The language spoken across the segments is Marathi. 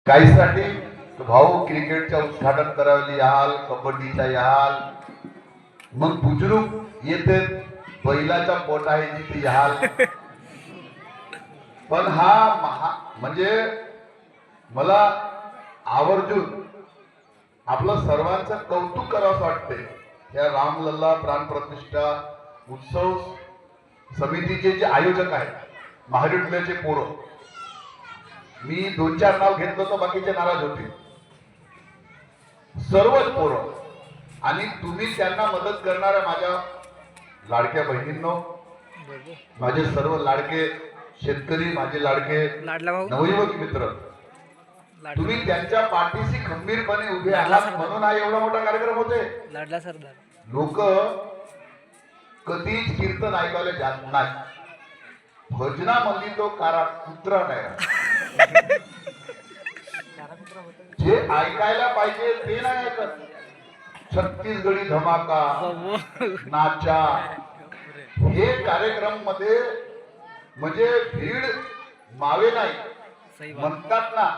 काहीसाठी भाऊ क्रिकेटच्या उद्घाटन करायला याल, कबड्डीच्या याल, मग बुजुर्ग येते बैलाच्या पोटाची ती याल. पण हा म्हणजे मला आवर्जून आपलं सर्वांचं कौतुक करावं वाटते. या रामलल्ला प्राणप्रतिष्ठा उत्सव समितीचे जे आयोजक आहेत महाविद्यालयाचे पोरं, मी 2-4 नाव घेतलं तर बाकीचे नाराज होते, सर्वच पोरं. आणि तुम्ही त्यांना मदत करणाऱ्या माझ्या लाडक्या बहिणींनो, माझे सर्व लाडके शेतकरी, माझे लाडके नवयुवक मित्र, तुम्ही त्यांच्या पाठीशी खंबीरपणे उभे आहात म्हणून हा एवढा मोठा कार्यक्रम होते. लोक कधीच कीर्तन ऐकायला जात नाही, भजनामध्ये तो कुत्रा नाही. जे ऐकायला पाहिजे ते नाही ऐकत. छत्तीसगडी धमाका, नाचा, हे कार्यक्रम मध्ये म्हणजे भीड मावे नाही. म्हणतात ना,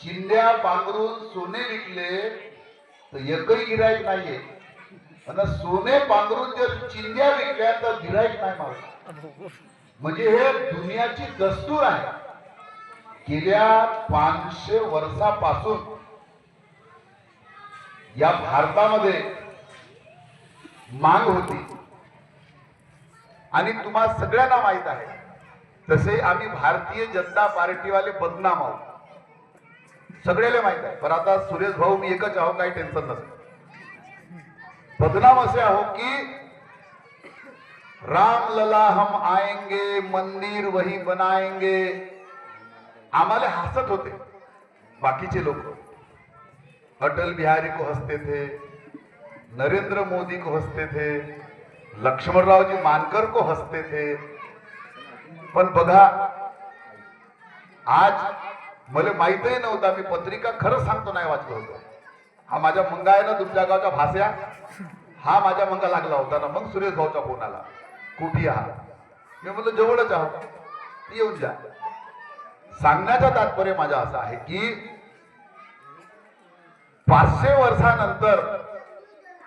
चिंध्या पांघरून सोने विकले तर एकही गिराईक नाहीये, आणि सोने पांघरून जर चिंध्या विकल्या तर गिराईक नाही मावत. म्हणजे हे दुनियाची दस्तूर आहे. गेल्या 500 वर्षापासून या भारतामध्ये मांग होती, आणि तुम्हा सगळ्यांना माहित आहे तसे आम्ही भारतीय जनता पार्टीवाले बदनाम आहोत, सगळ्याला माहित आहे. पण आता सुरेश भाऊ मी एकच आहो, काही टेन्शन नसतं. बदनाम असे आहो की रामलला हम आएंगे, मंदिर वही बनाएंगे. आम्हाला हसत होते बाकीचे लोक. अटल बिहारी को हंसते थे, नरेंद्र मोदी को हंसते थे, लक्ष्मणराव जी मानकर को हंसते थे. पण बघा, आज मला माहितही नव्हता, मी पत्रिका खरं सांगतो नाही वाचलं होतं. हा माझ्या मंगा आहे ना तुमच्या गावचा भास्या, हा माझ्या मंगा लागला होता ना. मग सुरेश भाऊचा फोन आला, कुठे आहात? मी म्हणतो जवळच आहोत, येऊन जा. सांगण्याचा तात्पर्य माझा असा आहे की 500 वर्षानंतर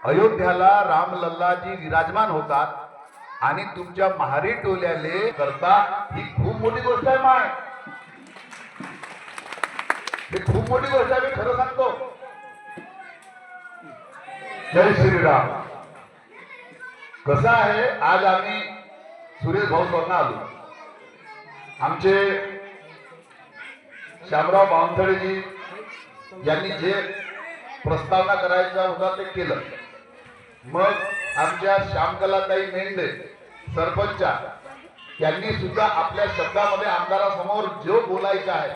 अयोध्याला रामलल्लाजी विराजमान होतात, आणि तुमच्या महारी टोल्याले करता, ही खूप मोठी गोष्ट आहे. माय ही खूप मोठी गोष्ट आहे, मी खरं सांगतो. जय श्रीराम. कसं आहे, आज आम्ही सुरेश भाऊ स्वतः आलो. आमचे श्यामराव बावनथळेजी यांनी जे प्रस्तावना करायचा होता ते केलं. मग आमच्या श्यामकलाताई मेंढे सरपंच, त्यांनी सुद्धा आपल्या शब्दामध्ये आमदारासमोर जो बोलायचं आहे